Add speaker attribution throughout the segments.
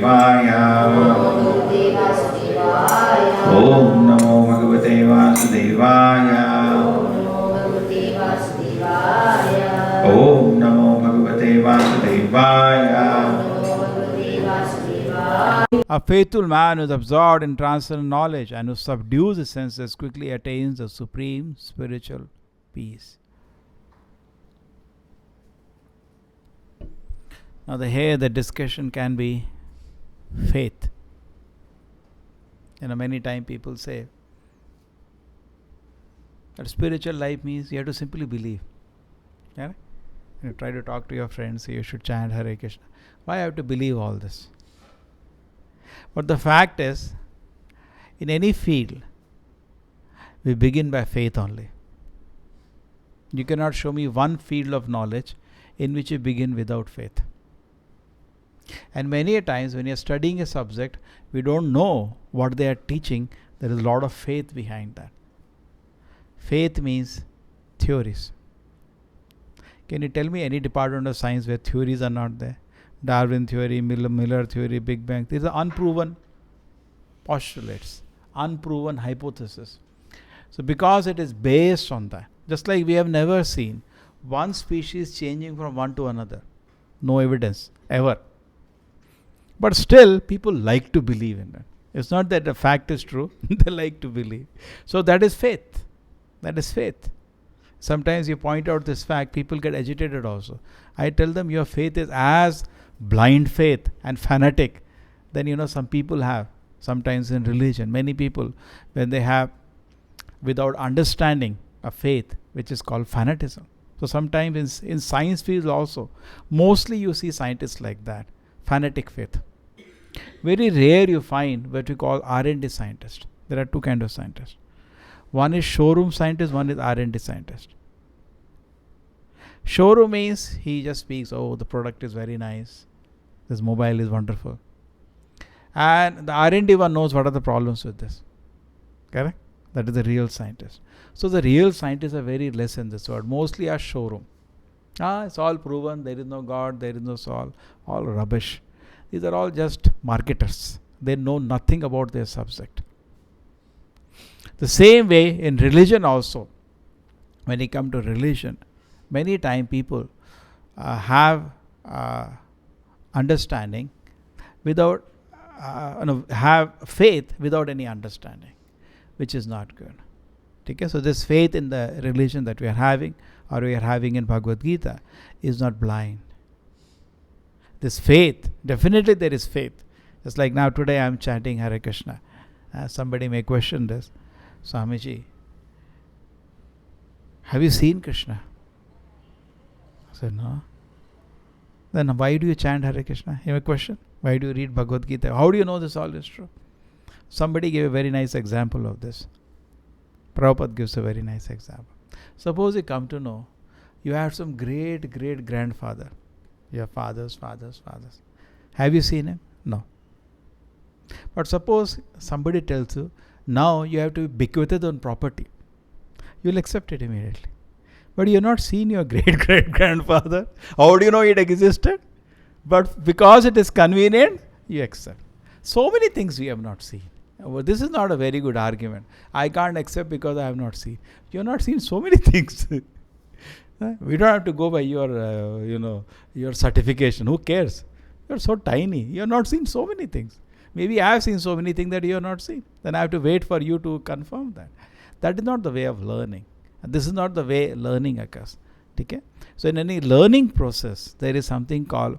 Speaker 1: Om Namo Bhagavate Vasudevaya. Om Namo Bhagavate Vasudevaya. A faithful man who is absorbed in transcendental knowledge and who subdues his senses quickly attains the supreme spiritual peace. Now, here the discussion can be faith. Many times people say that spiritual life means you have to simply believe. Yeah? You try to talk to your friends, you should chant Hare Krishna. Why have to believe all this? But the fact is, in any field, we begin by faith only. You cannot show me one field of knowledge in which you begin without faith. And many a times when you are studying a subject, we don't know what they are teaching. There is a lot of faith behind that. Faith means theories. Can you tell me any department of science where theories are not there? Darwin theory, Miller theory, Big Bang. These are unproven postulates, unproven hypotheses. So because it is based on that, just like we have never seen one species changing from one to another. No evidence, ever. But still, people like to believe in it. It's not that the fact is true. They like to believe. So that is faith. That is faith. Sometimes you point out this fact, people get agitated also. I tell them your faith is as blind faith and fanatic than some people have. Sometimes in religion, many people, when they have without understanding a faith, which is called fanaticism. So sometimes in science fields also, mostly you see scientists like that. Fanatic faith. Very rare you find what we call R&D scientist. There are two kinds of scientists. One is showroom scientist, one is R&D scientist. Showroom means he just speaks, oh, the product is very nice. This mobile is wonderful. And the R&D one knows what are the problems with this. Correct? That is the real scientist. So the real scientists are very less in this world. Mostly are showroom. It's all proven. There is no God. There is no soul. All rubbish. These are all just marketers. They know nothing about their subject. The same way in religion also. When you come to religion, many times people have understanding without, have faith without any understanding, which is not good. Okay? So this faith in the religion that we are having, or we are having in Bhagavad Gita, is not blind. This faith, definitely there is faith. Just like now today I am chanting Hare Krishna. Somebody may question this. Swamiji, have you seen Krishna? I said, no. Then why do you chant Hare Krishna? You have a question? Why do you read Bhagavad Gita? How do you know this all is true? Somebody gave a very nice example of this. Prabhupada gives a very nice example. Suppose you come to know you have some great grandfather. Your fathers. Have you seen him? No. But suppose somebody tells you, now you have to be bequeathed on property. You will accept it immediately. But you have not seen your great grandfather. How do you know it existed? But because it is convenient, you accept. So many things we have not seen. This is not a very good argument. I can't accept because I have not seen. You have not seen so many things. We don't have to go by your certification. Who cares? You're so tiny. You have not seen so many things. Maybe I have seen so many things that you have not seen. Then I have to wait for you to confirm that. That is not the way of learning. And this is not the way learning occurs. Okay? So in any learning process, there is something called,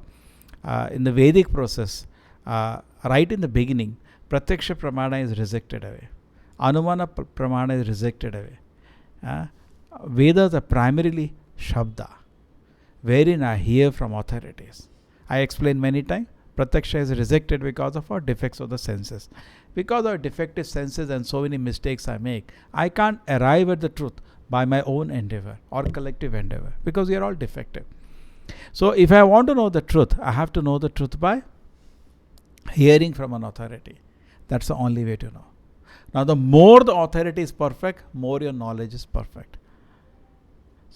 Speaker 1: in the Vedic process, right in the beginning, Pratyaksha Pramana is rejected away. Anumana Pramana is rejected away. Vedas are primarily Shabda, wherein I hear from authorities. I explained many times, Pratyaksha is rejected because of our defects of the senses. Because of defective senses and so many mistakes I make, I can't arrive at the truth by my own endeavor or collective endeavor, because we are all defective. So if I want to know the truth, I have to know the truth by hearing from an authority. That's the only way to know. Now the more the authority is perfect, more your knowledge is perfect.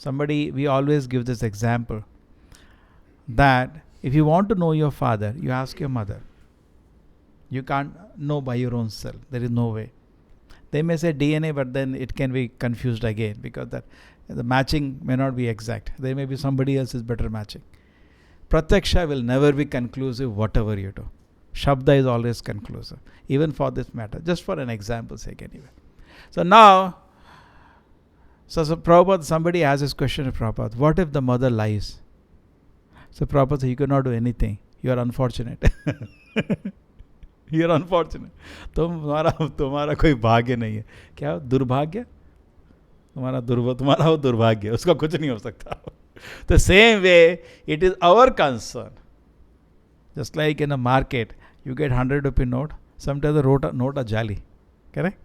Speaker 1: We always give this example that if you want to know your father, you ask your mother. You can't know by your own self. There is no way. They may say DNA, but then it can be confused again because the matching may not be exact. There may be somebody else's better matching. Pratyaksha will never be conclusive whatever you do. Shabda is always conclusive, even for this matter. Just for an example's sake anyway. So now, so Prabhupada, somebody asked this question to Prabhupada, what if the mother lies? So Prabhupada said, you cannot do anything. You are unfortunate. You are unfortunate. तुम्हारा कोई भाग्य नहीं है. क्या दुर्भाग्य? तुम्हारा वो दुर्भाग्य. उसका कुछ नहीं हो सकता. The same way, it is our concern. Just like in a market, you get 100 rupee note. Sometimes the note are jali. Correct?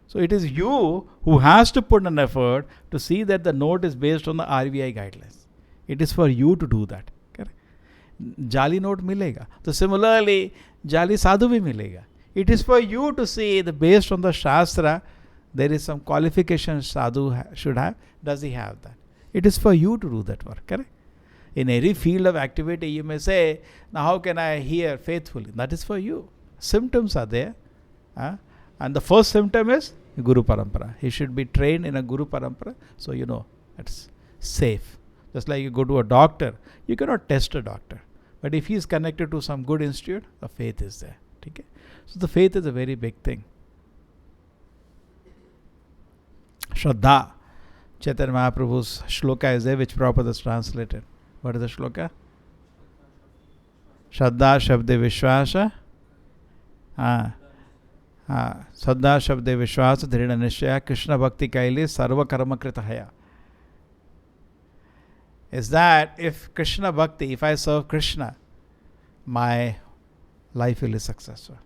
Speaker 1: So it is you who has to put an effort to see that the note is based on the RBI guidelines. It is for you to do that. जाली note मिलेगा. तो similarly जाली साधु भी मिलेगा. It is for you to see the based on the Shastra there is some qualification sadhu should have. Does he have that? It is for you to do that work. Correct? In every field of activity you may say, now how can I hear faithfully? That is for you. Symptoms are there. And the first symptom is Guru Parampara. He should be trained in a Guru Parampara. So you know it's safe. Just like you go to a doctor, you cannot test a doctor. But if he is connected to some good institute, the faith is there. Okay? So the faith is a very big thing. Shraddha. Chaitanya Mahaprabhu's shloka is there, which Prabhupada has translated. What is the shloka? Shraddha Shabde Vishwasa. Shraddha Shabde Vishwasa Dhrida Nishchaya Krishna Bhakti Kaili Sarva Karma Kritahaya. Is that if Krishna Bhakti, if I serve Krishna, my life will be successful.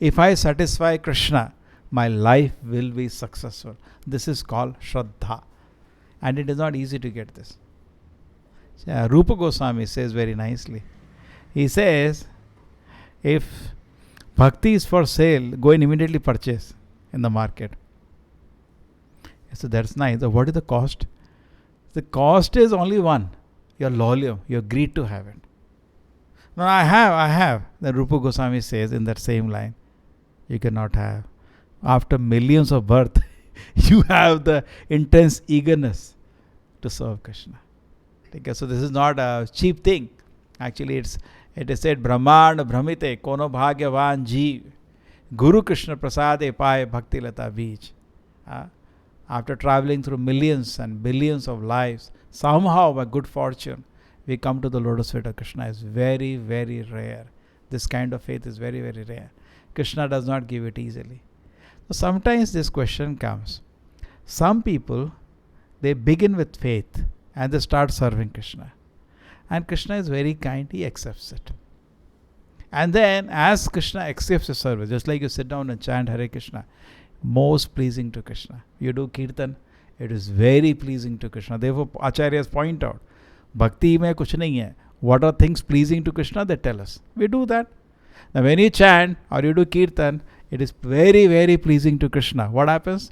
Speaker 1: If I satisfy Krishna, my life will be successful. This is called Shraddha. And it is not easy to get this. Rupa Goswami says very nicely. He says, if bhakti is for sale, go and immediately purchase in the market. So that's nice. So what is the cost? The cost is only one. Your loyalty, your greed to have it. No, I have. Then Rupa Goswami says in that same line, you cannot have. After millions of birth, you have the intense eagerness to serve Krishna. Okay, so this is not a cheap thing. Actually, it is said, Brahmand Brahmite Kono Bhagyavan Jeev Guru Krishna Prasade Pai Bhakti Lata Beej. After traveling through millions and billions of lives, somehow by good fortune, we come to the lotus feet of Krishna. It's very, very rare. This kind of faith is very, very rare. Krishna does not give it easily. So sometimes this question comes. Some people, they begin with faith and they start serving Krishna. And Krishna is very kind, he accepts it. And then as Krishna accepts the service, just like you sit down and chant Hare Krishna, most pleasing to Krishna. You do Kirtan, it is very pleasing to Krishna. Therefore, Acharyas point out, Bhakti mein kuch nahi hai. What are things pleasing to Krishna? They tell us. We do that. Now when you chant or you do Kirtan, it is very, very pleasing to Krishna. What happens?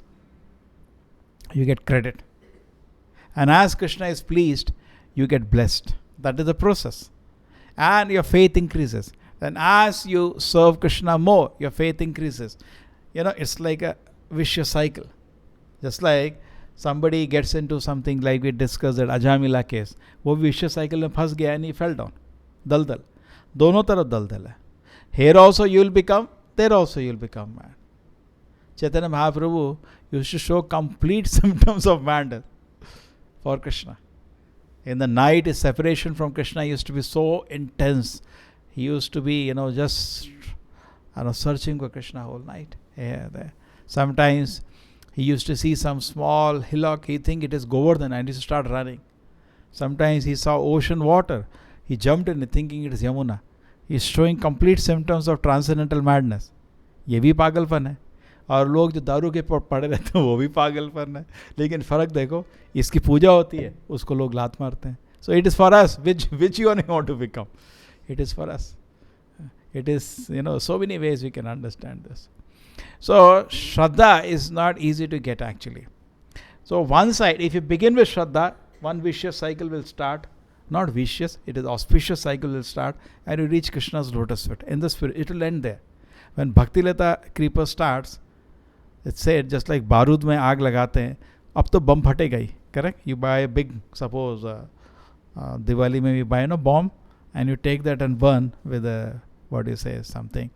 Speaker 1: You get credit. And as Krishna is pleased, you get blessed. That is the process. And your faith increases. Then as you serve Krishna more, your faith increases. It's like a vicious cycle. Just like somebody gets into something like we discussed that Ajamila case. वो vicious cycle में फंस गया and he fell down. दलदल. दोनों तरफ दलदल है. Here also you will become, there also you will become mad. Chaitanya Mahaprabhu used to show complete symptoms of madness for Krishna. In the night, his separation from Krishna used to be so intense. He used to be, just searching for Krishna whole night. Here, there. Sometimes he used to see some small hillock. He think it is Govardhan and he used to start running. Sometimes he saw ocean water. He jumped in thinking it is Yamuna. He is showing complete symptoms of transcendental madness. ये भी पागलपन है. और लोग जो दारू के पड़े रहते हैं वो भी पागलपन है. लेकिन फ़र्क देखो, इसकी पूजा होती है, उसको लोग लात मारते हैं. So it is for us, which you want to become. It is for us. It is, so many ways we can understand this. So Shraddha is not easy to get actually. So one side, if you begin with Shraddha, one vicious cycle will start. Not vicious, it is auspicious cycle will start and you reach Krishna's lotus feet. In the spirit, it will end there. When Bhakti Lata creeper starts, it's said just like बारूद में आग लगाते हैं, अब तो बम फटेगा ही, correct? You buy a big, suppose Diwali में you buy a bomb and you take that and burn with a, what do you say, something.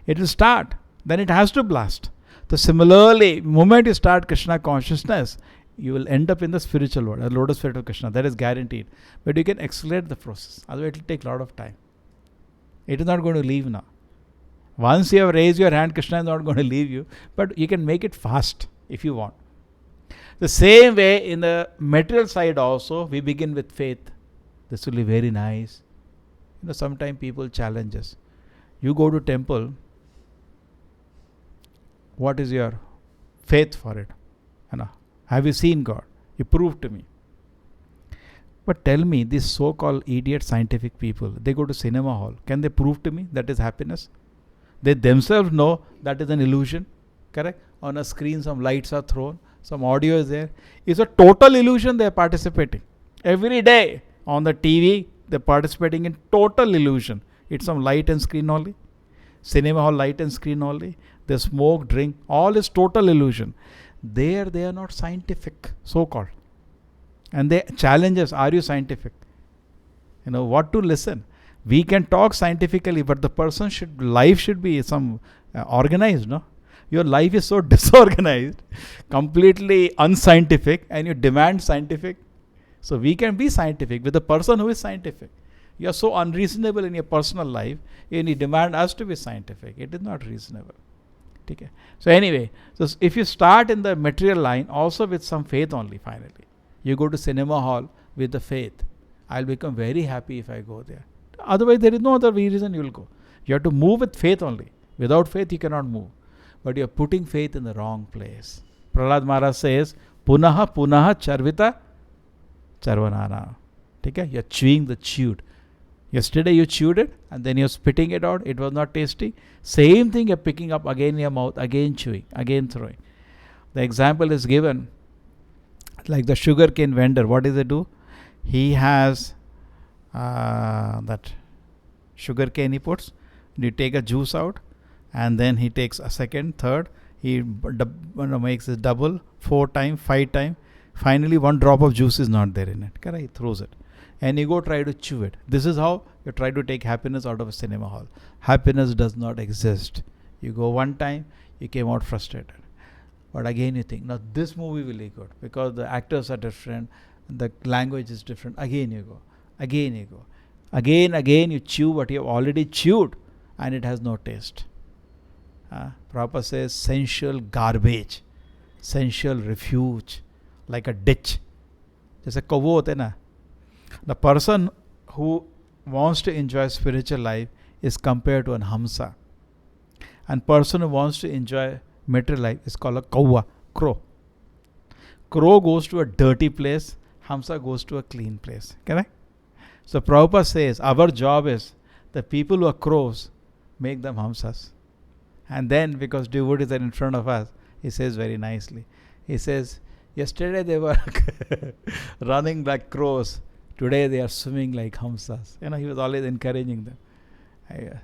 Speaker 1: It will start, then it has to blast. So similarly, moment you start Krishna consciousness, you will end up in the spiritual world, a lotus feet of Krishna. That is guaranteed. But you can accelerate the process. Otherwise, it will take a lot of time. It is not going to leave now. Once you have raised your hand, Krishna is not going to leave you. But you can make it fast if you want. The same way in the material side also, we begin with faith. This will be very nice. Sometimes people challenge us. You go to temple, what is your faith for it? Have you seen God? You prove to me. But tell me, these so-called idiot scientific people, they go to cinema hall. Can they prove to me that is happiness? They themselves know that is an illusion. Correct? On a screen, some lights are thrown, some audio is there. It's a total illusion they are participating. Every day on the TV, they're participating in total illusion. It's some light and screen only. Cinema hall, light and screen only. They smoke, drink, all is total illusion. There they are not scientific, so-called. And they challenge us, are you scientific? What to listen. We can talk scientifically, but the person life should be some organized, no? Your life is so disorganized, completely unscientific, and you demand scientific. So we can be scientific with the person who is scientific. You are so unreasonable in your personal life, and you demand us to be scientific. It is not reasonable. Okay. So anyway, so if you start in the material line, also with some faith only, finally. You go to cinema hall with the faith. I'll become very happy if I go there. Otherwise, there is no other reason you will go. You have to move with faith only. Without faith, you cannot move. But you are putting faith in the wrong place. Prahlad Maharaj says, Punaha Punaha Charvita Charvanana. Okay? You are chewing the chewed. Yesterday you chewed it and then you're spitting it out. It was not tasty. Same thing you're picking up again in your mouth, again chewing, again throwing. The example is given like the sugarcane vendor. What does he do? He has that sugarcane he puts. You take a juice out and then he takes a second, third. He makes it double, 4 times, 5 times. Finally, 1 drop of juice is not there in it. Correct? He throws it. And you go try to chew it. This is how you try to take happiness out of a cinema hall. Happiness does not exist. You go one time, you came out frustrated. But again you think, now this movie will be good because the actors are different, the language is different. Again you go. Again you go. Again you chew what you have already chewed and it has no taste. Prabhupada says sensual garbage, sensual refuge, like a ditch. जैसे कौवे होते ना. The person who wants to enjoy spiritual life is compared to an hamsa. And person who wants to enjoy material life is called a kauva, crow. Crow goes to a dirty place, hamsa goes to a clean place. Correct? So Prabhupada says our job is the people who are crows, make them hamsas. And then because devotees are in front of us, he says very nicely. He says, yesterday they were running like crows. Today they are swimming like hamsas. He was always encouraging them.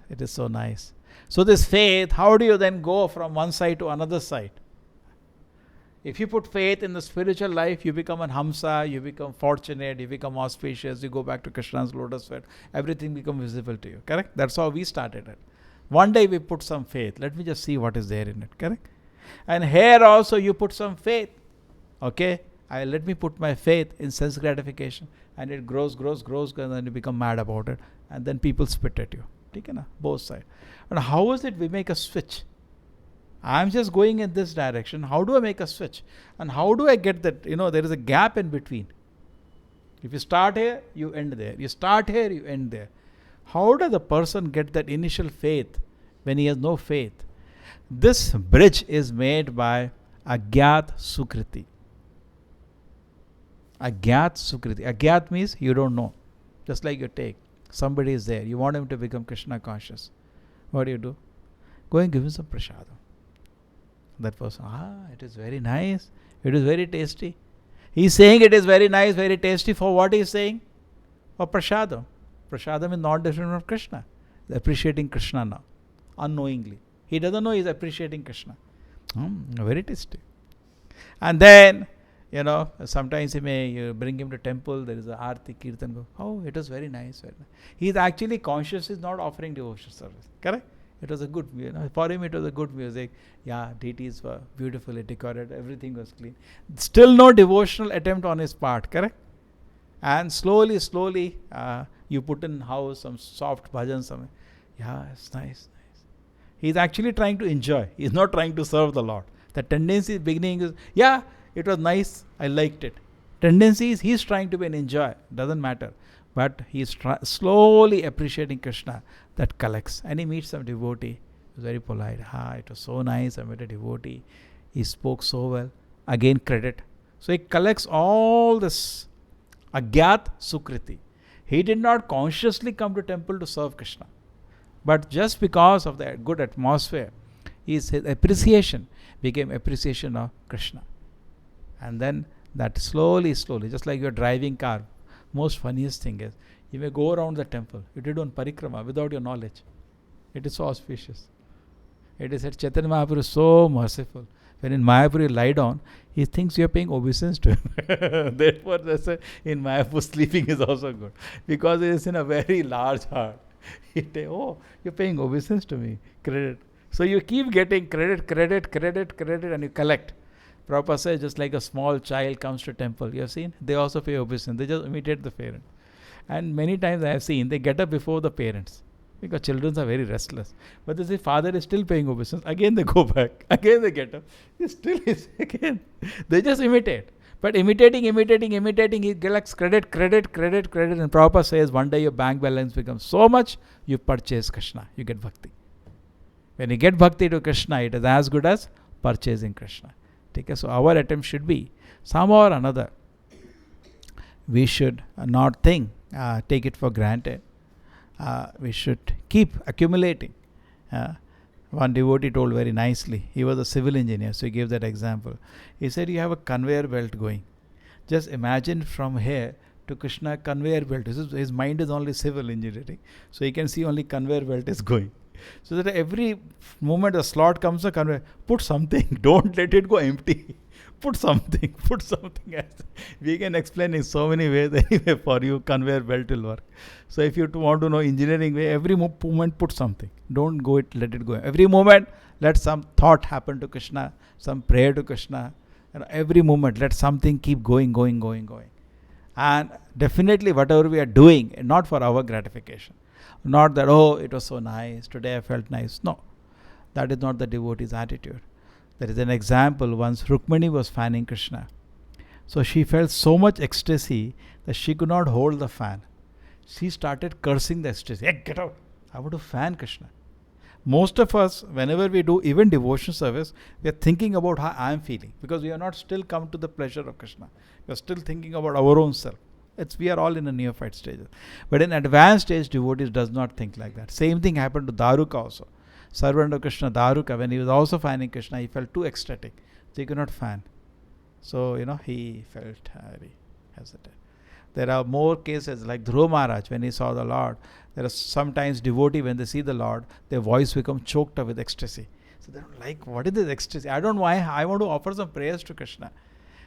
Speaker 1: It is so nice. So this faith, how do you then go from one side to another side? If you put faith in the spiritual life, you become an hamsa, you become fortunate, you become auspicious, you go back to Krishna's lotus feet, everything becomes visible to you. Correct? That's how we started it. One day we put some faith. Let me just see what is there in it. Correct? And here also you put some faith. Okay? Let me put my faith in sense gratification. And it grows, and then you become mad about it. And then people spit at you. Okay, na? Both sides. And how is it we make a switch? I'm just going in this direction. How do I make a switch? And how do I get that? There is a gap in between. If you start here, you end there. You start here, you end there. How does the person get that initial faith when he has no faith? This bridge is made by Agyat Sukriti. Agyat Sukriti. Agyat means you don't know. Just like you take. Somebody is there. You want him to become Krishna conscious. What do? Go and give him some prasadam. That person, it is very nice. It is very tasty. He's saying it is very nice, very tasty. For what he is saying? For prasadam. Prasadam is not different from Krishna. They're appreciating Krishna now. Unknowingly. He doesn't know he's appreciating Krishna. Very tasty. And then, sometimes you bring him to temple, there is a Aarti, Kirtan, go, oh, it was very nice, very nice. He is actually conscious, he's not offering devotional service. Correct? It was a good, for him it was a good music. Yeah, deities were beautifully decorated, everything was clean. Still no devotional attempt on his part, correct? And slowly, you put in house some soft bhajan, some, yeah, it's nice. He's actually trying to enjoy. He's not trying to serve the Lord. The tendency beginning is, yeah, it was nice, I liked it. Tendency is he's trying to be an enjoy. Doesn't matter. But he's slowly appreciating Krishna. That collects. And he meets some devotee. He's very polite. It was so nice. I met a devotee. He spoke so well. Again, credit. So he collects all this agyat sukriti. He did not consciously come to temple to serve Krishna. But just because of the good atmosphere, his appreciation became appreciation of Krishna. And then that slowly, just like you're driving car, most funniest thing is, you may go around the temple. You did one parikrama without your knowledge. It is so auspicious. It is said Chaitanya Mahaprabhu is so merciful. When in Mayapur you lie down, he thinks you are paying obeisance to him. Therefore, they say in Mayapur sleeping is also good. Because it is in a very large heart. Oh, you're paying obeisance to me. Credit. So you keep getting credit, and you collect. Prabhupada says, just like a small child comes to temple. You have seen? They also pay obeisance. They just imitate the parent. And many times I have seen, they get up before the parents. Because children are very restless. But they say, father is still paying obeisance. Again they go back. Again they get up. He still is again. They just imitate. But imitating, he collects credit. And Prabhupada says, one day your bank balance becomes so much, you purchase Krishna. You get bhakti. When you get bhakti to Krishna, it is as good as purchasing Krishna. Okay? So our attempt should be, somehow or another, we should not take it for granted. We should keep accumulating. One devotee told very nicely, he was a civil engineer, so he gave that example. He said, you have a conveyor belt going. Just imagine from here to Krishna, conveyor belt. His mind is only civil engineering, so he can see only conveyor belt is going. So that every moment a slot comes, a conveyor, put something, don't let it go empty. Put something else. We can explain in so many ways anyway for you, conveyor belt will work. So if you want to know engineering way, every moment put something. Don't let it go. Every moment, let some thought happen to Krishna, some prayer to Krishna. Every moment, let something keep going. And definitely whatever we are doing, not for our gratification. Not that, oh, it was so nice, today I felt nice. No, that is not the devotee's attitude. There is an example, once Rukmini was fanning Krishna. So she felt so much ecstasy that she could not hold the fan. She started cursing the ecstasy. Hey, get out. I want to fan Krishna. Most of us, whenever we do even devotion service, we are thinking about how I am feeling. Because we have not still come to the pleasure of Krishna. We are still thinking about our own self. We are all in a neophyte stage. But in advanced stage, devotees does not think like that. Same thing happened to Daruka also. Servant of Krishna, Daruka, when he was also fanning Krishna, he felt too ecstatic. So he could not fan. So, he felt very hesitant. There are more cases like Dhruva Maharaj, when he saw the Lord. There are sometimes devotees, when they see the Lord, their voice becomes choked up with ecstasy. So they don't like, what is this ecstasy? I don't know why. I want to offer some prayers to Krishna.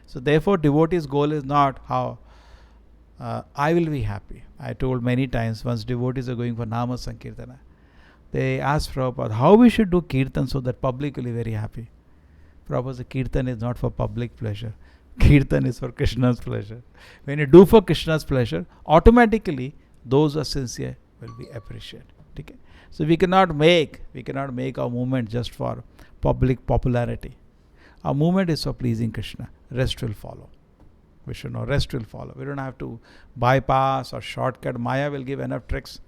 Speaker 1: So therefore, devotee's goal is not how I will be happy. I told many times, once devotees are going for Nama Sankirtana, they asked Prabhupada how we should do Kirtan so that public will be very happy. Prabhupada said, Kirtan is not for public pleasure. Kirtan is for Krishna's pleasure. When you do for Krishna's pleasure, automatically those who are sincere will be appreciated. Okay? So we cannot make our movement just for public popularity. Our movement is for pleasing Krishna. Rest will follow. We should know rest will follow. We don't have to bypass or shortcut. Maya will give enough tricks.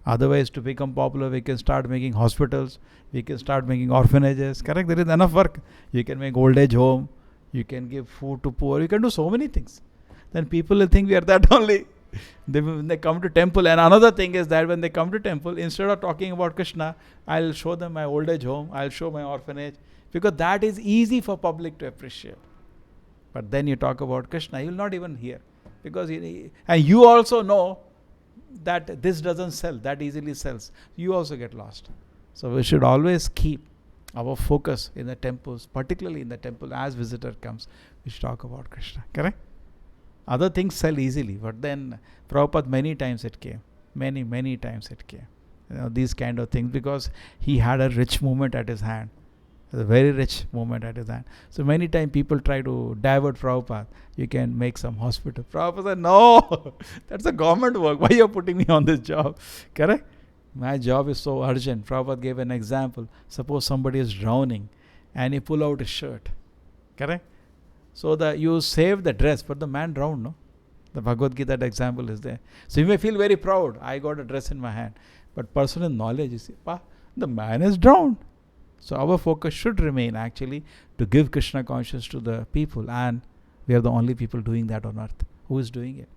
Speaker 1: Otherwise, to become popular, we can start making hospitals. We can start making orphanages. Correct? There is enough work. You can make old age home. You can give food to poor. You can do so many things. Then people will think we are that only. When they come to temple. And another thing is that when they come to temple, instead of talking about Krishna, I'll show them my old age home. I'll show my orphanage. Because that is easy for public to appreciate. But then you talk about Krishna, you will not even hear. Because and you also know that this doesn't sell, that easily sells. You also get lost. So we should always keep Our focus in the temples, particularly in the temple, as visitor comes, we should talk about Krishna. Correct? Other things sell easily, but then Prabhupada many times it came. Many times it came. These kind of things, because he had a rich movement at his hand. A very rich movement at his hand. So many times people try to divert Prabhupada. You can make some hospital. Prabhupada said, no, that's a government work. Why are you putting me on this job? Correct? My job is so urgent. Prabhupada gave an example. Suppose somebody is drowning and you pull out his shirt. Correct? So you save the dress, but the man drowned, no? The Bhagavad Gita, that example is there. So you may feel very proud. I got a dress in my hand. But personal knowledge is, the man is drowned. So our focus should remain actually to give Krishna consciousness to the people. And we are the only people doing that on earth. Who is doing it?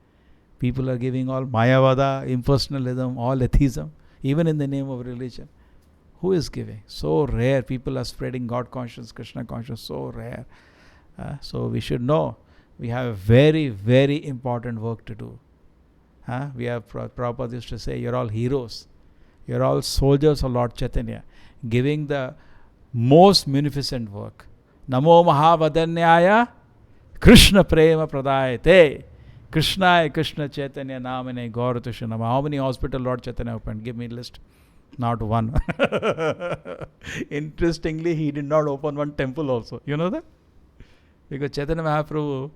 Speaker 1: People are giving all Mayavada, impersonalism, all atheism, even in the name of religion. Who is giving? So rare. People are spreading God consciousness, Krishna consciousness, so rare. So we should know we have a very, very important work to do. We have Prabhupada used to say, you're all heroes. You're all soldiers of Lord Chaitanya, giving the most munificent work. Namo Mahavadanyaya Krishna Prema Pradayate Krishnaya Krishna Chaitanya Namane Gauratushanama. How many hospitals Lord Chaitanya opened? Give me a list. Not one. Interestingly, he did not open one temple also. You know that? Because Chaitanya Mahaprabhu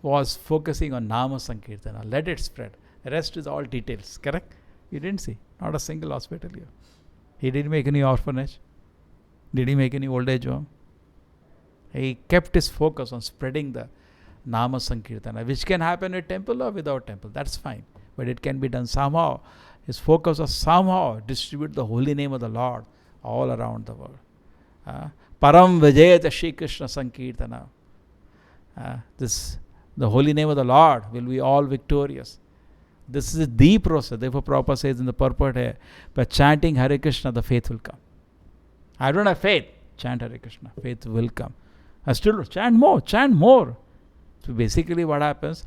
Speaker 1: was focusing on Nama Sankirtana. Let it spread. The rest is all details. Correct? You didn't see. Not a single hospital here. He didn't make any orphanage. Did he make any old age home? He kept his focus on spreading the Nama Sankirtana, which can happen with temple or without temple. That's fine. But it can be done somehow. His focus was somehow distribute the holy name of the Lord all around the world. Param Vijayata Shri Krishna Sankirtana. The holy name of the Lord will be all victorious. This is the process. Therefore, Prabhupada says in the purport here, by chanting Hare Krishna, the faith will come. I don't have faith. Chant Hare Krishna. Faith will come. I still chant more. So basically what happens,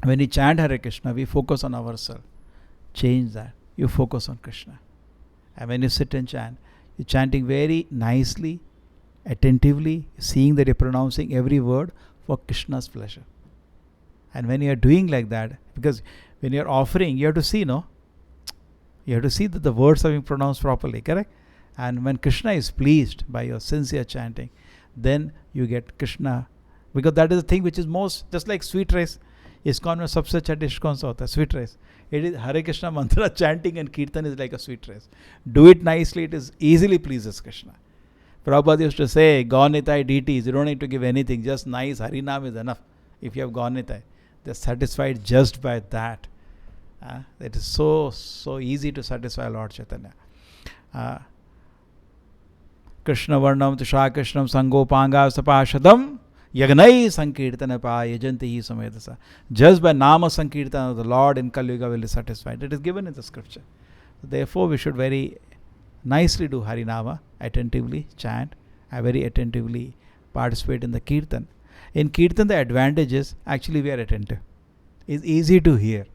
Speaker 1: when we chant Hare Krishna, we focus on ourselves. Change that. You focus on Krishna. And when you sit and chant, you're chanting very nicely, attentively, seeing that you're pronouncing every word for Krishna's pleasure. And when you're doing like that, because when you're offering, you have to see, no? You have to see that the words are being pronounced properly, correct? And when Krishna is pleased by your sincere chanting, then you get Krishna. Because that is the thing which is most, just like sweet rice. ISKCON mein sabse अच्छा dish kaun sa hota hai? Sweet rice. It is Hare Krishna mantra chanting and kirtan is like a sweet rice. Do it nicely, it is easily pleases Krishna. Prabhupada used to say, Gaunitai deities, you don't need to give anything, just nice Harinam is enough. If you have Gaunitai, they're satisfied just by that. It is so easy to satisfy Lord Chaitanya. Krishna Varnam Tusha Krishnam Sangopanga Sapashadam Yagnai Sankirtana Pa Yajanti Samedasa. Just by Nama Sankirtana, the Lord in Kali Yuga will be satisfied. It is given in the scripture. Therefore, we should very nicely do Harinama, attentively chant, very attentively participate in the Kirtan. In Kirtan, the advantage is actually we are attentive. It's easy to hear.